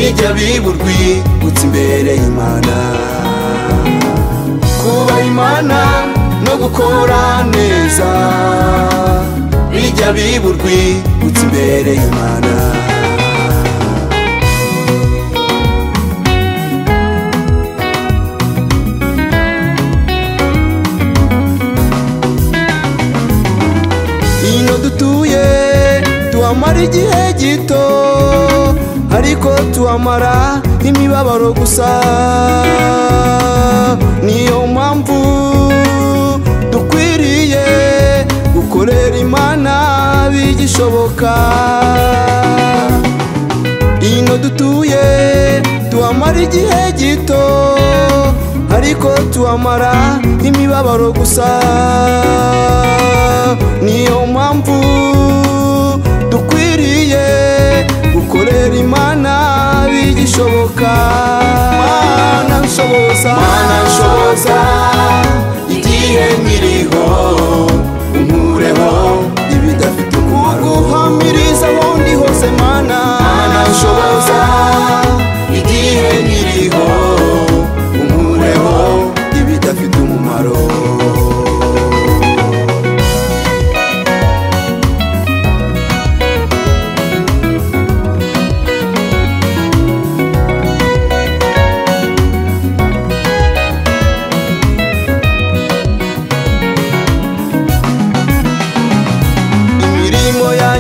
bijya biburwi gutse imbere y'Imana. Kubaha Imana no gukora neza bijya biburwi gutse imbere y'Imana. Ino dutuye tuhamara igihe gito, ariko tuhamara imibabaro gusa. Niyo mpamvu dukwiriye gukorera Imana bigishoboka. Ino dutuye tuhamara igihe gito, ariko tuhamara imibabaro gusa. Niyo mpamvu dukwiriye gukorera Imana bigishoboka. Mana nshoboza, Mana nshoboza igihe nkiriho, unkureho ibidafite umumaro. Guhamiriza aho ndi hose Mana. Mana nshoboza igihe nkiriho, unkureho ibidafite umumaro.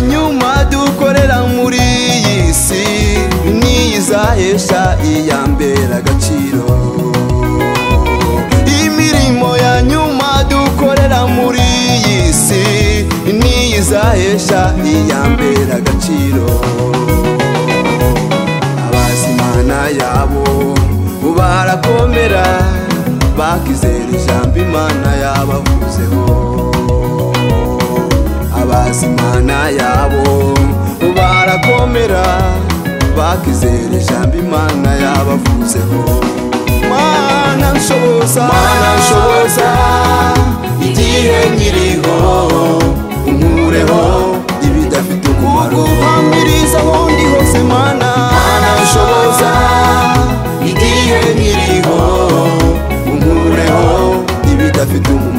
Nyuma dukorera muri iyi si niyizahesha iyambere agaciro. Imirimo ya nyuma dukorera muri iyi si niyizahesha iyambere agaciro. Abazi Imana yabo barakomera, bakizera ijambo Imana yabavuzeho. Abazi Imana yabo barakomera, bakizera ijambo Imana yabavuzeho. Mana nshoboza, Mana nshoboza igihe nkiriho, unkureho ibidafite umumaro. Guhamiriza aho ndi hose Mana. Mana nshoboza igihe nkiriho, unkureho ibidafite umumaro.